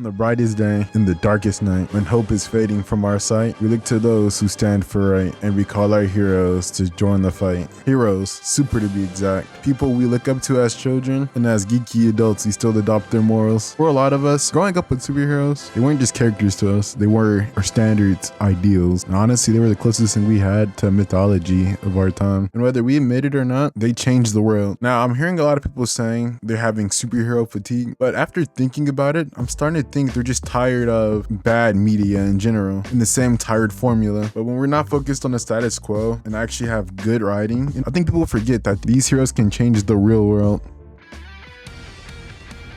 On the brightest day, in the darkest night, when hope is fading from our sight, we look to those who stand for right, and we call our heroes to join the fight. Heroes, super to be exact. People we look up to as children, and as geeky adults, we still adopt their morals. For a lot of us, growing up with superheroes, they weren't just characters to us, they were our standards, ideals. And honestly, they were the closest thing we had to mythology of our time. And whether we admit it or not, they changed the world. Now, I'm hearing a lot of people saying they're having superhero fatigue, but after thinking about it, I'm starting to think they're just tired of bad media in general, in the same tired formula. But when we're not focused on the status quo and actually have good writing, I think people forget that these heroes can change the real world.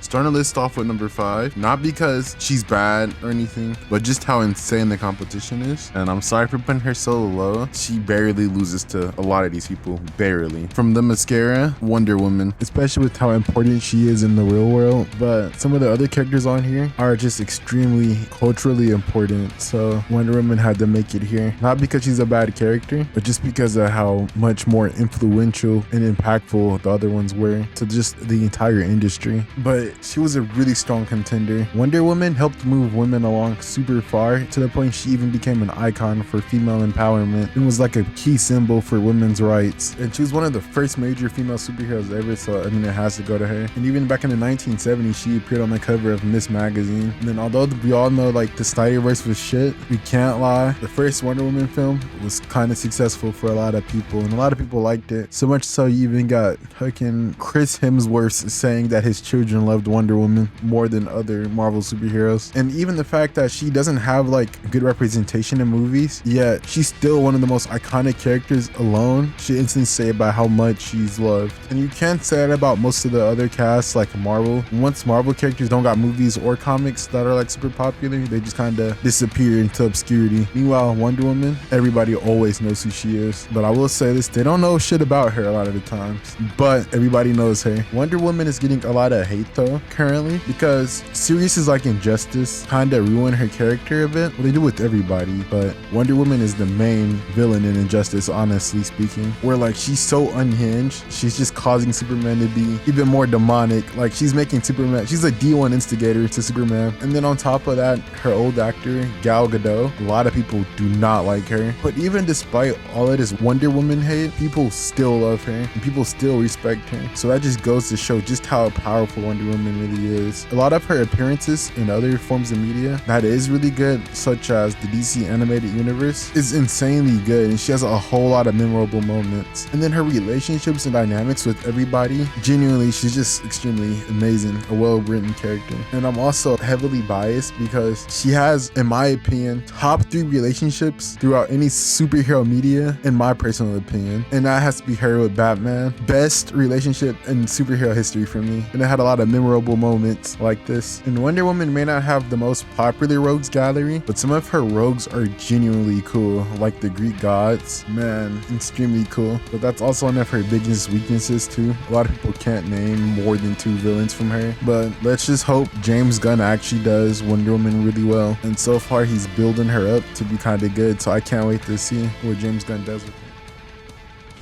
Starting to list off with number 5, not because she's bad or anything, but just how insane the competition is. And I'm sorry for putting her so low. She barely loses to a lot of these people, barely. From the mascara, Wonder Woman, especially with how important she is in the real world. But some of the other characters on here are just extremely culturally important. So Wonder Woman had to make it here, not because she's a bad character, but just because of how much more influential and impactful the other ones were to just the entire industry. But she was a really strong contender. Wonder Woman helped move women along super far, to the point she even became an icon for female empowerment and was like a key symbol for women's rights. And she was one of the first major female superheroes ever, so I mean, it has to go to her. And even back in the 1970s, she appeared on the cover of Miss Magazine. And then although we all know like the Snyderverse was shit, we can't lie, the first Wonder Woman film was kind of successful for a lot of people, and a lot of people liked it. So much so you even got fucking Chris Hemsworth saying that his children loved Wonder Woman more than other Marvel superheroes. And even the fact that she doesn't have like good representation in movies, yet she's still one of the most iconic characters alone should instantly say about how much she's loved. And you can't say that about most of the other casts like Marvel. Once Marvel characters don't got movies or comics that are like super popular, they just kind of disappear into obscurity. Meanwhile, Wonder Woman, everybody always knows who she is. But I will say this, they don't know shit about her a lot of the times, but everybody knows her. Wonder Woman is getting a lot of hate though currently, because series like Injustice kind of ruin her character a bit. Well, they do with everybody, but Wonder Woman is the main villain in Injustice, honestly speaking, where like she's so unhinged, she's just causing Superman to be even more demonic. Like she's making Superman, she's a D1 instigator to Superman. And then on top of that, her old actor Gal Gadot, a lot of people do not like her, but even despite all of this Wonder Woman hate, people still love her and people still respect her. So that just goes to show just how powerful Wonder Woman really is. A lot of her appearances in other forms of media that is really good, such as the DC animated universe, is insanely good, and she has a whole lot of memorable moments. And then her relationships and dynamics with everybody, genuinely, she's just extremely amazing, a well-written character. And I'm also heavily biased because she has, in my opinion, top 3 relationships throughout any superhero media, in my personal opinion, and that has to be her with Batman. Best relationship in superhero history for me, and it had a lot of memorable moments like this. And Wonder Woman may not have the most popular rogues gallery, but some of her rogues are genuinely cool, like the Greek gods. Man, extremely cool. But that's also one of her biggest weaknesses too. A lot of people can't name more than 2 villains from her, but let's just hope James Gunn actually does Wonder Woman really well. And so far he's building her up to be kind of good, so I can't wait to see what James Gunn does with her.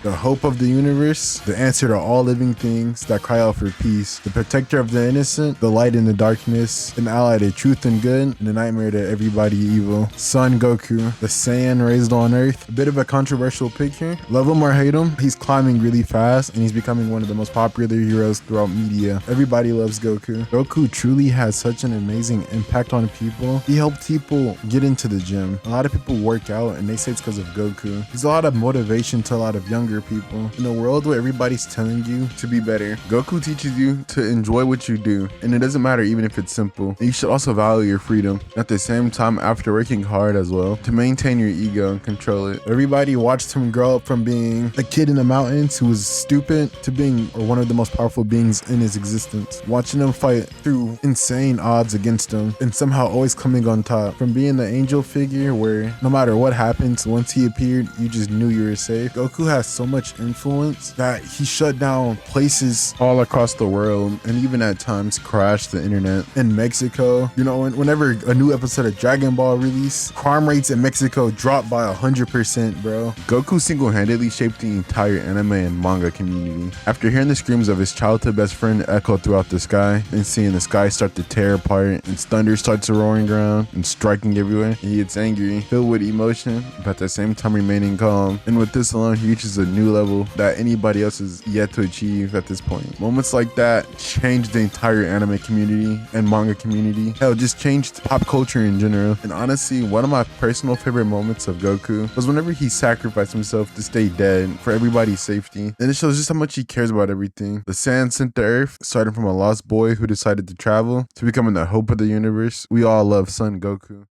The hope of the universe, the answer to all living things that cry out for peace, the protector of the innocent, the light in the darkness, an ally to truth and good, and a nightmare to everybody evil. Son Goku, the Saiyan raised on Earth. A bit of a controversial pick here. Love him or hate him, he's climbing really fast and he's becoming one of the most popular heroes throughout media. Everybody loves Goku. Goku truly has such an amazing impact on people. He helped people get into the gym. A lot of people work out and they say it's because of Goku. He's a lot of motivation to a lot of younger people. In a world where everybody's telling you to be better, Goku teaches you to enjoy what you do, and it doesn't matter even if it's simple. And you should also value your freedom at the same time, after working hard as well to maintain your ego and control it. Everybody watched him grow up from being a kid in the mountains who was stupid to being one of the most powerful beings in his existence. Watching him fight through insane odds against him and somehow always coming on top. From being the angel figure where no matter what happens, once he appeared, you just knew you were safe. Goku has so much influence that he shut down places all across the world and even at times crashed the internet. In Mexico, you know, whenever a new episode of Dragon Ball released, crime rates in Mexico dropped by 100%, bro. Goku single-handedly shaped the entire anime and manga community. After hearing the screams of his childhood best friend echo throughout the sky and seeing the sky start to tear apart and thunder starts roaring around and striking everywhere, he gets angry, filled with emotion, but at the same time remaining calm. And with this alone, he reaches a new level that anybody else is yet to achieve at this point. Moments like that changed the entire anime community and manga community. Hell, just changed pop culture in general. And honestly, one of my personal favorite moments of Goku was whenever he sacrificed himself to stay dead for everybody's safety. And it shows just how much he cares about everything. The sand sent to Earth, starting from a lost boy who decided to travel to becoming the hope of the universe. We all love Son Goku.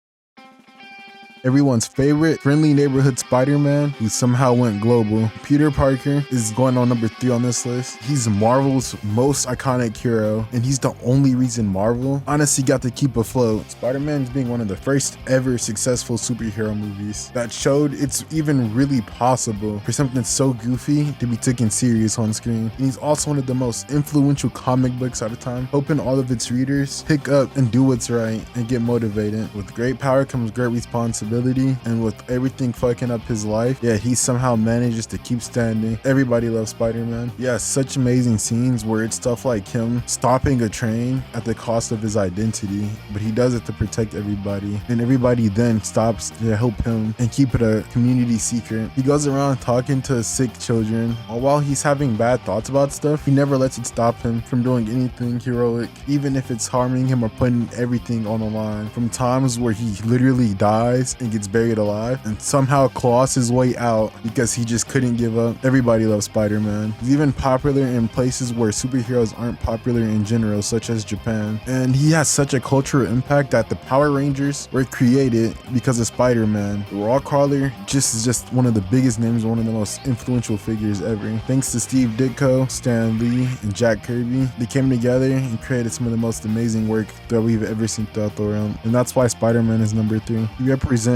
Everyone's favorite friendly neighborhood Spider-Man who somehow went global. Peter Parker is going on number 3 on this list. He's Marvel's most iconic hero, and he's the only reason Marvel honestly got to keep afloat. Spider-Man's being one of the first ever successful superhero movies that showed it's even really possible for something so goofy to be taken serious on screen. And he's also one of the most influential comic books at a time, hoping all of its readers pick up and do what's right and get motivated. With great power comes great responsibility. And with everything fucking up his life, yeah, he somehow manages to keep standing. Everybody loves Spider-Man. Yeah, such amazing scenes where it's stuff like him stopping a train at the cost of his identity, but he does it to protect everybody, and everybody then stops to help him and keep it a community secret. He goes around talking to sick children, while he's having bad thoughts about stuff, he never lets it stop him from doing anything heroic, even if it's harming him or putting everything on the line. From times where he literally dies and gets buried alive and somehow claws his way out because he just couldn't give up. Everybody loves Spider-Man. He's even popular in places where superheroes aren't popular in general, such as Japan. And he has such a cultural impact that the Power Rangers were created because of Spider-Man. Rawcrawler is just one of the biggest names, one of the most influential figures ever. Thanks to Steve Ditko, Stan Lee, and Jack Kirby, they came together and created some of the most amazing work that we've ever seen throughout the realm. And that's why Spider-Man is number 3. He represents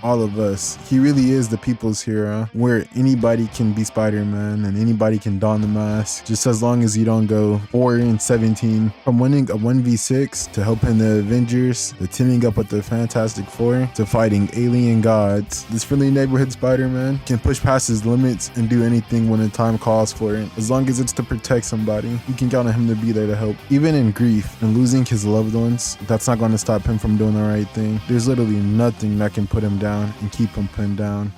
all of us. He really is the people's hero, where anybody can be Spider-Man and anybody can don the mask, just as long as you don't go 4-17. From winning a 1v6 to helping the Avengers, to teaming up with the Fantastic Four, to fighting alien gods, this friendly neighborhood Spider-Man can push past his limits and do anything when the time calls for it. As long as it's to protect somebody, you can count on him to be there to help. Even in grief and losing his loved ones, that's not going to stop him from doing the right thing. There's literally nothing that can put him down and keep him pinned down.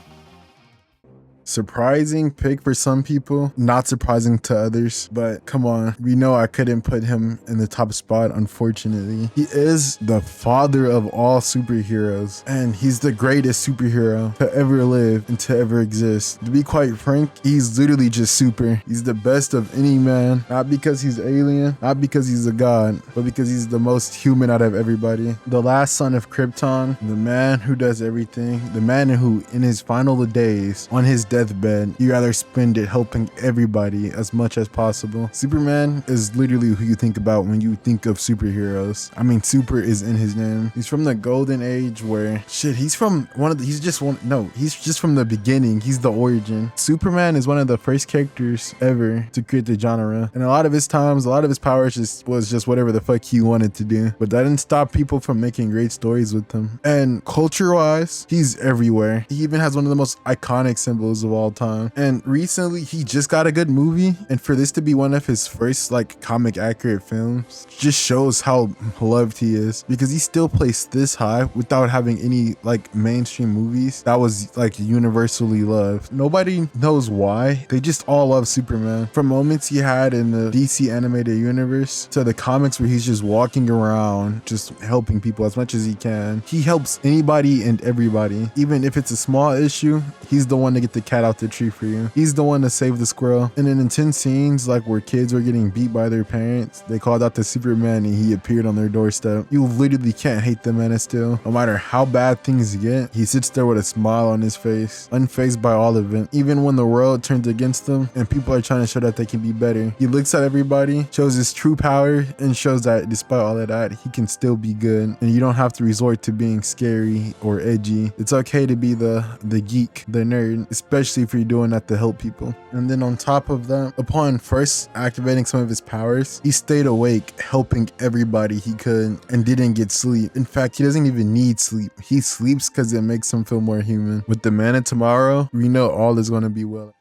Surprising pick for some people, not surprising to others, but come on, we know I couldn't put him in the top spot, unfortunately. He is the father of all superheroes, and he's the greatest superhero to ever live and to ever exist. To be quite frank, he's literally just super. He's the best of any man, not because he's alien, not because he's a god, but because he's the most human out of everybody. The last son of Krypton, the man who does everything, the man who in his final days, on his deathbed, you rather spend it helping everybody as much as possible. Superman is literally who you think about when you think of superheroes. I mean, super is in his name. He's from the golden age where he's from he's just from the beginning. He's the origin. Superman is one of the first characters ever to create the genre, and a lot of his powers was just whatever the fuck he wanted to do, but that didn't stop people from making great stories with him. And culture wise, he's everywhere. He even has one of the most iconic symbols of all time, and recently he just got a good movie, and for this to be one of his first like comic accurate films just shows how loved he is, because he still placed this high without having any like mainstream movies that was like universally loved. Nobody knows why, they just all love Superman. From moments he had in the DC animated universe to the comics where he's just walking around just helping people as much as he can. He helps anybody and everybody, even if it's a small issue. He's the one to get the cat out the tree for you. He's the one to save the squirrel. And in intense scenes like where kids were getting beat by their parents, they called out to Superman and he appeared on their doorstep. You literally can't hate the man still. No matter how bad things get, he sits there with a smile on his face, unfazed by all of it. Even when the world turns against him and people are trying to show that they can be better, he looks at everybody, shows his true power, and shows that despite all of that, he can still be good. And you don't have to resort to being scary or edgy. It's okay to be the geek, the nerd, especially especially if you're doing that to help people. And then on top of that, upon first activating some of his powers, he stayed awake, helping everybody he could, and didn't get sleep. In fact, he doesn't even need sleep. He sleeps because it makes him feel more human. With the man of tomorrow, we know all is going to be well.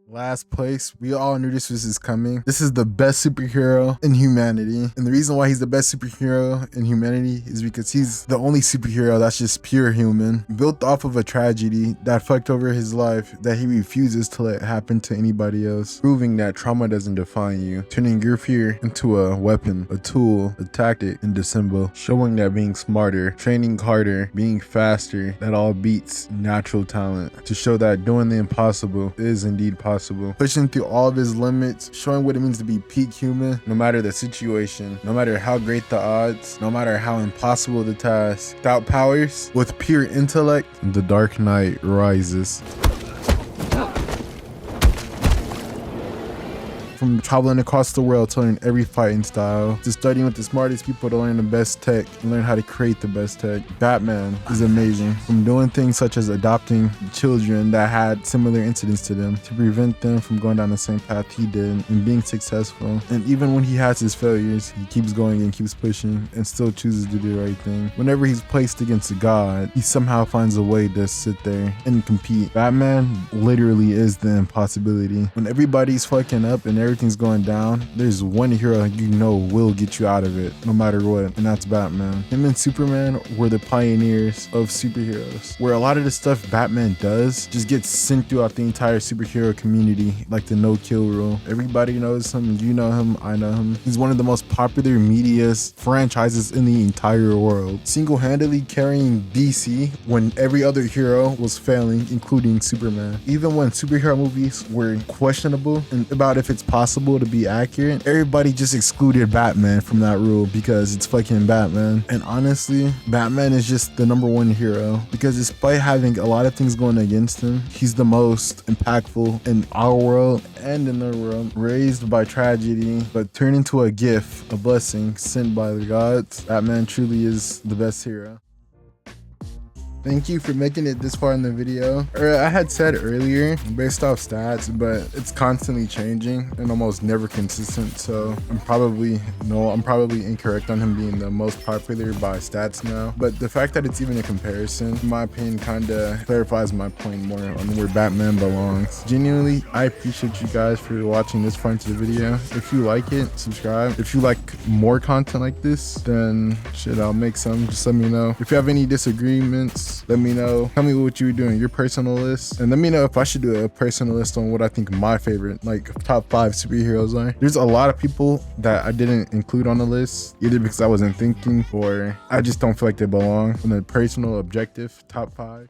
Last place, we all knew this was coming. This is the best superhero in humanity. And the reason why he's the best superhero in humanity is because he's the only superhero that's just pure human, built off of a tragedy that fucked over his life that he refuses to let happen to anybody else, proving that trauma doesn't define you, turning your fear into a weapon, a tool, a tactic, and a symbol, showing that being smarter, training harder, being faster, that all beats natural talent, to show that doing the impossible is indeed possible. Pushing through all of his limits, showing what it means to be peak human, no matter the situation, no matter how great the odds, no matter how impossible the task. Without powers, with pure intellect, the Dark Knight rises. From traveling across the world to learn every fighting style, to studying with the smartest people to learn the best tech and learn how to create the best tech, Batman is amazing. From doing things such as adopting children that had similar incidents to them to prevent them from going down the same path he did and being successful. And even when he has his failures, he keeps going and keeps pushing and still chooses to do the right thing. Whenever he's placed against a god, he somehow finds a way to sit there and compete. Batman literally is the impossibility. When everybody's fucking up and everything's going down, there's one hero you know will get you out of it no matter what, and that's Batman. Him and Superman were the pioneers of superheroes, where a lot of the stuff Batman does just gets sent throughout the entire superhero community, like the no-kill rule. Everybody knows him, you know him, I know him. He's one of the most popular media franchises in the entire world, single-handedly carrying DC when every other hero was failing, including Superman. Even when superhero movies were questionable and about if it's possible to be accurate, everybody just excluded Batman from that rule because it's fucking Batman. And honestly, Batman is just the #1 hero because despite having a lot of things going against him, he's the most impactful in our world and in their world. Raised by tragedy, but turned into a gift, a blessing sent by the gods. Batman truly is the best hero. Thank you for making it this far in the video. I had said earlier, based off stats, but it's constantly changing and almost never consistent. So I'm probably incorrect on him being the most popular by stats now. But the fact that it's even a comparison, in my opinion, kinda clarifies my point more on where Batman belongs. Genuinely, I appreciate you guys for watching this far into the video. If you like it, subscribe. If you like more content like this, then shit, I'll make some. Just let me know. If you have any disagreements, let me know. Tell me what you were doing, your personal list, and let me know if I should do a personal list on what I think my favorite, like, top 5 superheroes are. There's a lot of people that I didn't include on the list, either because I wasn't thinking or I just don't feel like they belong on the personal objective top 5.